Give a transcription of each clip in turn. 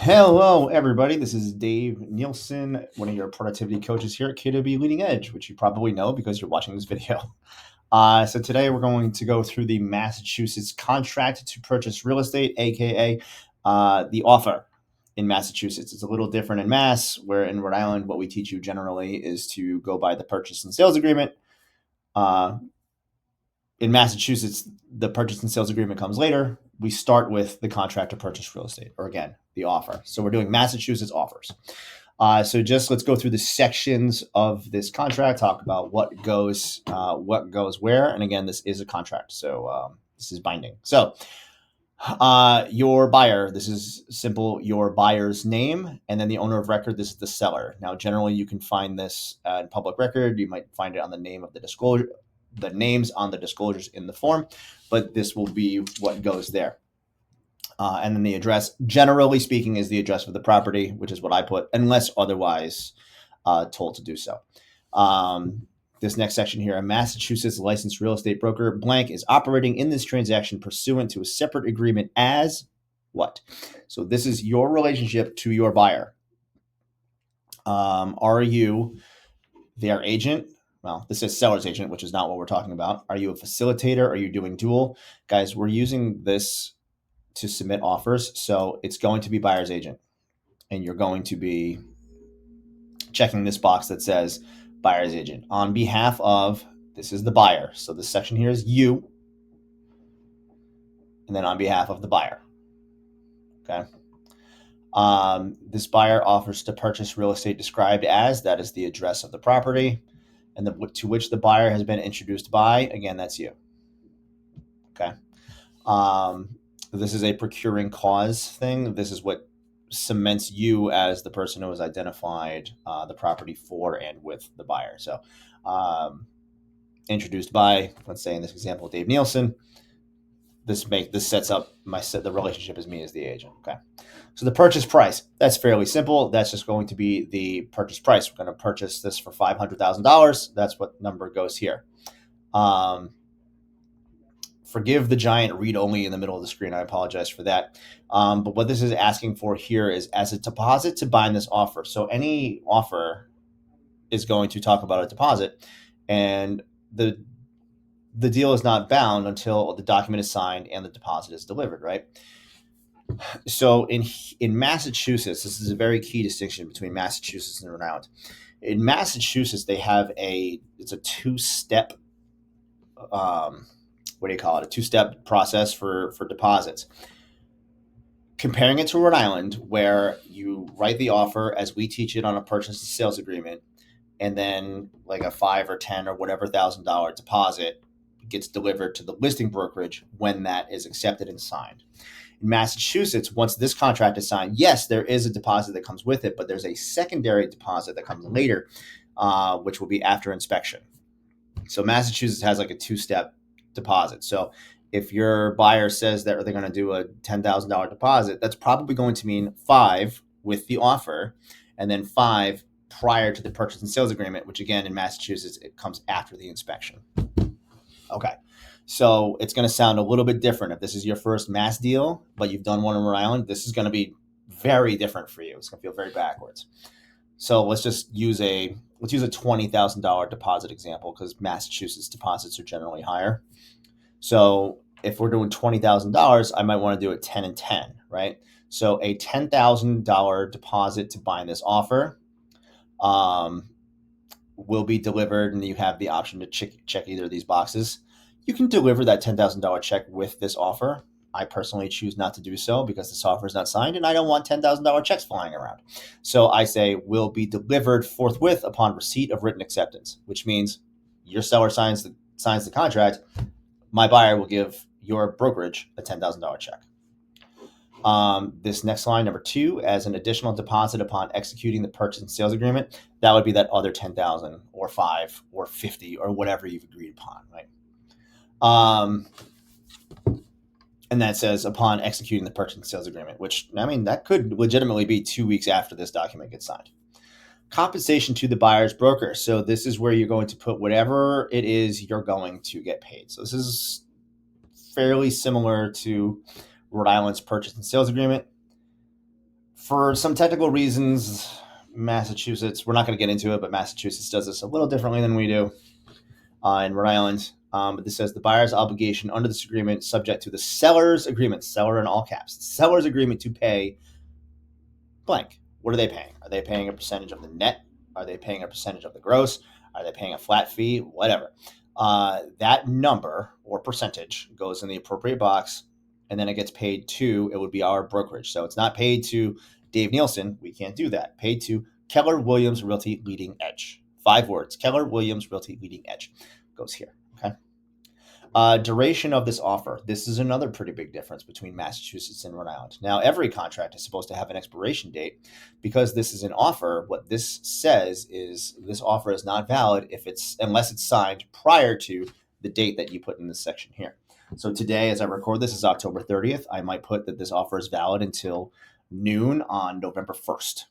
Hello, everybody. This is Dave Nielsen, one of your productivity coaches here at KW Leading Edge, which you probably know because you're watching this video. So today we're going to go through the Massachusetts contract to purchase real estate, aka the offer in Massachusetts. It's a little different in Mass, where in Rhode Island, what we teach you generally is to go by the purchase and sales agreement. Uh, in Massachusetts, the purchase and sales agreement comes later. We start with the contract to purchase real estate, or again, the offer. So we're doing Massachusetts offers. So just let's go through the sections of this contract, talk about what goes where, and again, this is a contract, so this is binding. So your buyer, this is simple. Your buyer's name, and then the owner of record. This is the seller. Now, generally, you can find this in public record. You might find it on the name of the disclosure, the names on the disclosures in the form, but this will be what goes there. And then the address, generally speaking, is the address of the property, which is what I put, unless otherwise told to do so. This next section here, a Massachusetts licensed real estate broker blank is operating in this transaction pursuant to a separate agreement as what? So this is your relationship to your buyer. Are you their agent? Well, this is seller's agent, which is not what we're talking about. Are you a facilitator? Are you doing dual? Guys, we're using this to submit offers. So it's going to be buyer's agent. And you're going to be checking this box that says buyer's agent on behalf of, this is the buyer. So this section here is you. And then on behalf of the buyer. Okay. This buyer offers to purchase real estate described as, that is the address of the property, and to which the buyer has been introduced by, again, that's you. Okay. This is a procuring cause thing. This is what cements you as the person who has identified the property for and with the buyer. So introduced by, let's say in this example, Dave Nielsen. This sets up the relationship as me as the agent. Okay. So the purchase price, that's fairly simple. That's just going to be the purchase price. We're going to purchase this for $500,000. That's what number goes here. Forgive the giant read only in the middle of the screen. I apologize for that. But what this is asking for here is as a deposit to bind this offer. So any offer is going to talk about a deposit, and the deal is not bound until the document is signed and the deposit is delivered, right? So in Massachusetts, this is a very key distinction between Massachusetts and Rhode Island. In Massachusetts, they have it's a two-step, a two-step process for deposits. Comparing it to Rhode Island, where you write the offer as we teach it on a purchase and sales agreement, and then like a $5 or $10 or whatever $1,000 deposit gets delivered to the listing brokerage when that is accepted and signed. In Massachusetts, once this contract is signed, yes, there is a deposit that comes with it, but there's a secondary deposit that comes later, which will be after inspection. So Massachusetts has like a two-step deposit. So if your buyer says that they're going to do a $10,000 deposit, that's probably going to mean $5 with the offer, and then $5 prior to the purchase and sales agreement, which again in Massachusetts, it comes after the inspection. Okay. So it's going to sound a little bit different. If this is your first Mass deal, but you've done one in Rhode Island, this is going to be very different for you. It's going to feel very backwards. So let's use a $20,000 deposit example, because Massachusetts deposits are generally higher. So if we're doing $20,000, I might want to do it 10 and 10, right? So a $10,000 deposit to bind this offer will be delivered, and you have the option to check either of these boxes. You can deliver that $10,000 check with this offer. I personally choose not to do so because this offer is not signed, and I don't want $10,000 checks flying around. So I say will be delivered forthwith upon receipt of written acceptance, which means your seller signs the contract. My buyer will give your brokerage a $10,000 check. This next line, number 2, as an additional deposit upon executing the purchase and sales agreement, that would be that other 10,000 or 5 or 50 or whatever you've agreed upon, right? And that says upon executing the purchase and sales agreement, which, I mean, that could legitimately be 2 weeks after this document gets signed. Compensation to the buyer's broker. So this is where you're going to put whatever it is you're going to get paid. So this is fairly similar to Rhode Island's purchase and sales agreement. For some technical reasons, Massachusetts, we're not going to get into it, but Massachusetts does this a little differently than we do in Rhode Island. But this says the buyer's obligation under this agreement subject to the seller's agreement, seller in all caps, the seller's agreement to pay blank. What are they paying? Are they paying a percentage of the net? Are they paying a percentage of the gross? Are they paying a flat fee? Whatever. That number or percentage goes in the appropriate box, and then it gets paid to, it would be our brokerage. So it's not paid to Dave Nielsen. We can't do that. Paid to Keller Williams Realty Leading Edge. 5 words. Keller Williams Realty Leading Edge goes here. Okay. Duration of this offer. This is another pretty big difference between Massachusetts and Rhode Island. Now, every contract is supposed to have an expiration date. Because this is an offer, what this says is this offer is not valid unless it's signed prior to the date that you put in this section here. So today, as I record this, is October 30th. I might put that this offer is valid until noon on November 1st.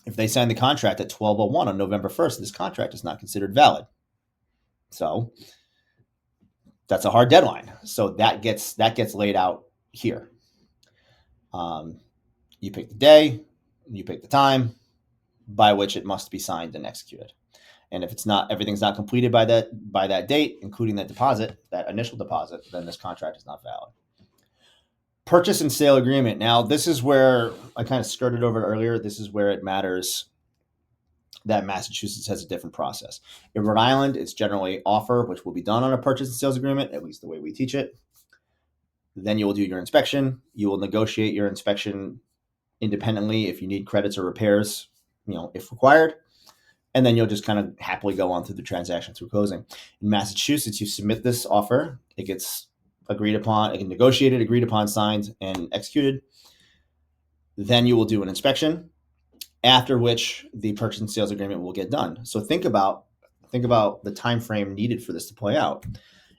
If they sign the contract at 12:01 on November 1st, this contract is not considered valid. So that's a hard deadline. So that gets laid out here. You pick the day, you pick the time by which it must be signed and executed. And if everything's not completed by that date, including that deposit, that initial deposit, then this contract is not valid. Purchase and sale agreement. Now, this is where I kind of skirted over it earlier. This is where it matters that Massachusetts has a different process. In Rhode Island, it's generally offer, which will be done on a purchase and sales agreement, at least the way we teach it. Then you will do your inspection. You will negotiate your inspection independently if you need credits or repairs, if required. And then you'll just kind of happily go on through the transaction through closing. In Massachusetts, you submit this offer. It gets agreed upon, it gets negotiated, agreed upon, signed, and executed. Then you will do an inspection, after which the purchase and sales agreement will get done. So think about the time frame needed for this to play out.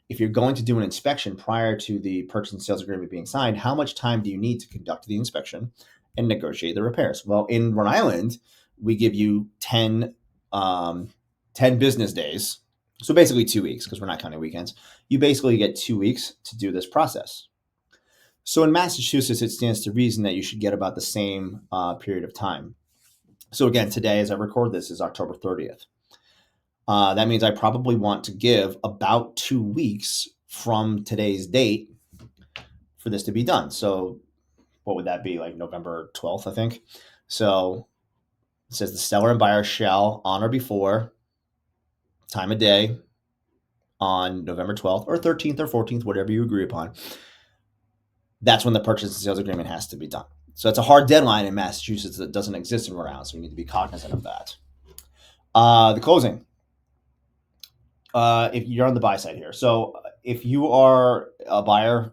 If you're going to do an inspection prior to the purchase and sales agreement being signed, how much time do you need to conduct the inspection and negotiate the repairs? Well, in Rhode Island, we give you 10 business days. So basically 2 weeks, because we're not counting weekends. You basically get 2 weeks to do this process. So in Massachusetts, it stands to reason that you should get about the same period of time. So again, today, as I record this, is October 30th. That means I probably want to give about 2 weeks from today's date for this to be done. So what would that be, like November 12th, I think? So it says the seller and buyer shall on or before time of day on November 12th or 13th or 14th, whatever you agree upon. That's when the purchase and sales agreement has to be done. So it's a hard deadline in Massachusetts that doesn't exist in Rhode Island, so we need to be cognizant of that. The closing. If you're on the buy side here. So if you are a buyer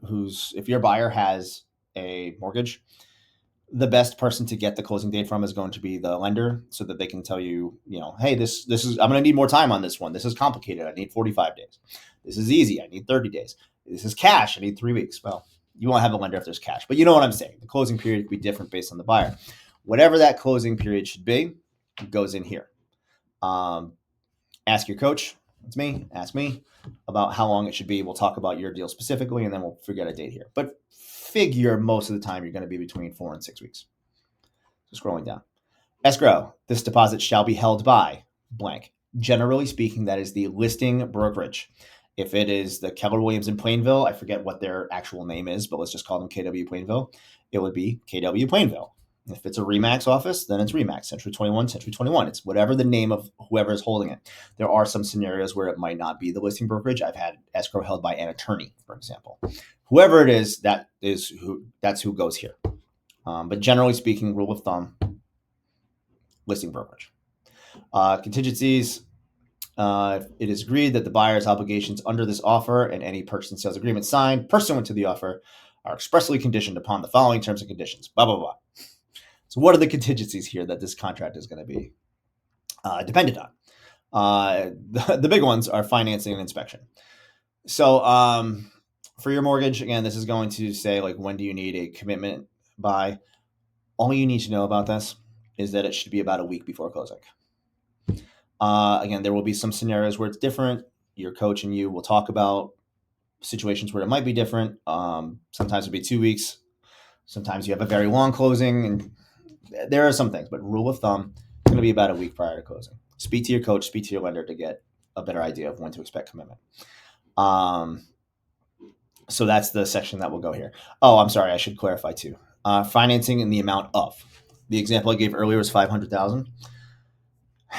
if your buyer has a mortgage, the best person to get the closing date from is going to be the lender, so that they can tell you, hey, this is, I'm going to need more time on this one. This is complicated. I need 45 days. This is easy. I need 30 days. This is cash. I need 3 weeks. Well, you won't have a lender if there's cash, but you know what I'm saying. The closing period could be different based on the buyer. Whatever that closing period should be goes in here. Ask your coach. That's me. Ask me about how long it should be. We'll talk about your deal specifically, and then we'll figure out a date here. But figure most of the time you're going to be between 4 and 6 weeks. So scrolling down. Escrow. This deposit shall be held by blank. Generally speaking, that is the listing brokerage. If it is the Keller Williams in Plainville, I forget what their actual name is, but let's just call them KW Plainville. It would be KW Plainville. If it's a RE/MAX office, then it's RE/MAX, Century 21, Century 21. It's whatever the name of whoever is holding it. There are some scenarios where it might not be the listing brokerage. I've had escrow held by an attorney, for example. Whoever it is, that's who goes here. But generally speaking, rule of thumb, listing brokerage. Contingencies. It is agreed that the buyer's obligations under this offer and any purchase and sales agreement signed pursuant to the offer are expressly conditioned upon the following terms and conditions, blah, blah, blah. So what are the contingencies here that this contract is going to be dependent on? The big ones are financing and inspection. So for your mortgage, again, this is going to say, like, when do you need a commitment by? All you need to know about this is that it should be about a week before closing. Again, there will be some scenarios where it's different. Your coach and you will talk about situations where it might be different. Sometimes it'll be 2 weeks. Sometimes you have a very long closing, and there are some things, but rule of thumb, it's going to be about a week prior to closing. Speak to your coach, speak to your lender to get a better idea of when to expect commitment. So that's the section that will go here. Oh, I'm sorry, I should clarify too. Financing in the amount of. The example I gave earlier was $500,000.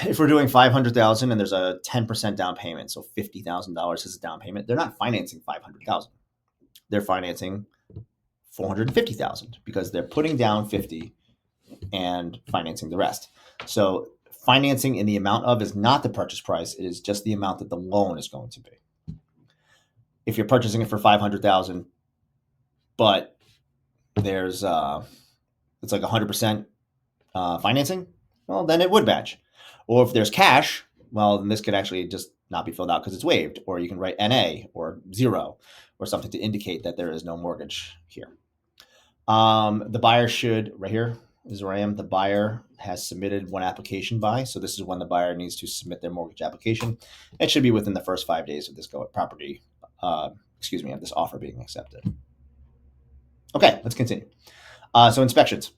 If we're doing $500,000 and there's a 10% down payment, so $50,000 is a down payment, they're not financing $500,000. They're financing $450,000 because they're putting down 50 and financing the rest. So financing in the amount of is not the purchase price; it is just the amount that the loan is going to be. If you're purchasing it for $500,000, but there's it's like 100% financing, well, then it would match. Or if there's cash, well, then this could actually just not be filled out because it's waived, or you can write NA or 0 or something to indicate that there is no mortgage here. The buyer should, right here is where I am, the buyer has submitted one application by, so this is when the buyer needs to submit their mortgage application. It should be within the first 5 days of this property, of this offer being accepted. Okay, let's continue. So inspections.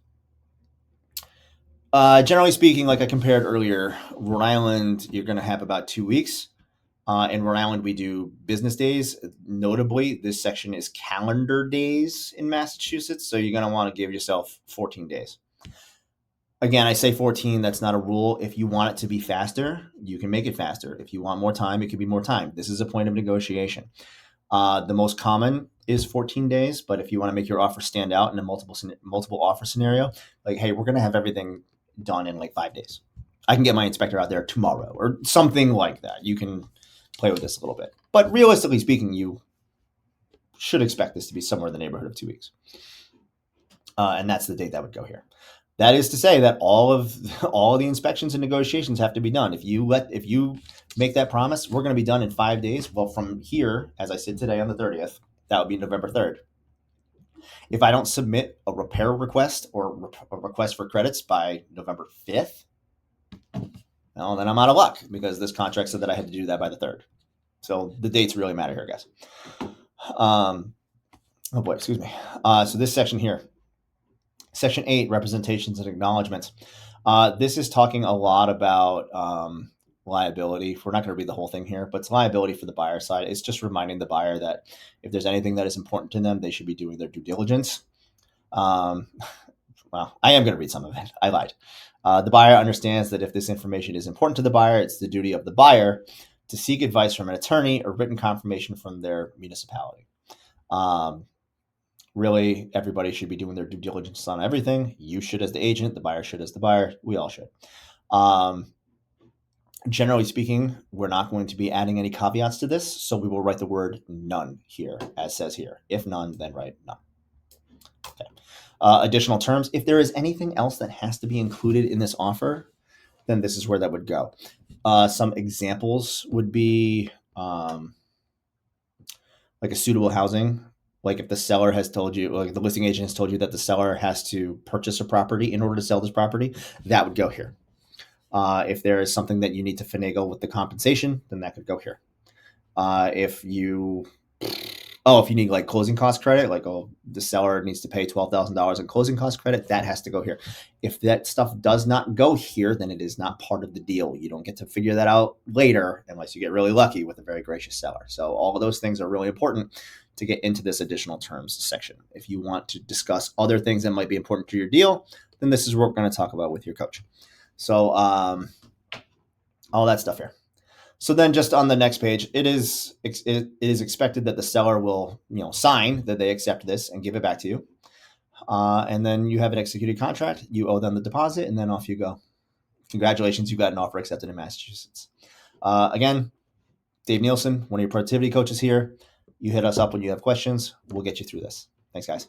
Generally speaking, like I compared earlier, Rhode Island, you're going to have about 2 weeks. In Rhode Island, we do business days. Notably, this section is calendar days in Massachusetts, so you're going to want to give yourself 14 days. Again, I say 14, that's not a rule. If you want it to be faster, you can make it faster. If you want more time, it can be more time. This is a point of negotiation. The most common is 14 days, but if you want to make your offer stand out in a multiple offer scenario, like, hey, we're going to have everything done in like 5 days. I can get my inspector out there tomorrow or something like that. You can play with this a little bit. But realistically speaking, you should expect this to be somewhere in the neighborhood of 2 weeks. And that's the date that would go here. That is to say that all of the inspections and negotiations have to be done. If you make that promise, we're going to be done in 5 days. Well, from here, as I said today on the 30th, that would be November 3rd. If I don't submit a repair request or a request for credits by November 5th, well, then I'm out of luck because this contract said that I had to do that by the 3rd. So the dates really matter here, guys. Oh boy, excuse me. So this section here, Section 8, representations and acknowledgments. This is talking a lot about liability. We're not going to read the whole thing here, but it's liability for the buyer side. It's just reminding the buyer that if there's anything that is important to them, they should be doing their due diligence. Well, I am going to read some of it. I lied. The buyer understands that if this information is important to the buyer, it's the duty of the buyer to seek advice from an attorney or written confirmation from their municipality. Really, everybody should be doing their due diligence on everything. You should as the agent, the buyer should as the buyer. We all should. Generally speaking, we're not going to be adding any caveats to this, so we will write the word none here, as says here. If none, then write none. Okay. Additional terms. If there is anything else that has to be included in this offer, then this is where that would go. Some examples would be like a suitable housing. Like if the seller has told you, like the listing agent has told you that the seller has to purchase a property in order to sell this property, that would go here. If there is something that you need to finagle with the compensation, then that could go here. If you need like closing cost credit, like the seller needs to pay $12,000 in closing cost credit, that has to go here. If that stuff does not go here, then it is not part of the deal. You don't get to figure that out later unless you get really lucky with a very gracious seller. So all of those things are really important to get into this additional terms section. If you want to discuss other things that might be important to your deal, then this is what we're going to talk about with your coach. So all that stuff here. So then just on the next page, it is expected that the seller will sign that they accept this and give it back to you. And then you have an executed contract. You owe them the deposit, and then off you go. Congratulations, you got an offer accepted in Massachusetts. Again, Dave Nielsen, one of your productivity coaches here. You hit us up when you have questions. We'll get you through this. Thanks, guys.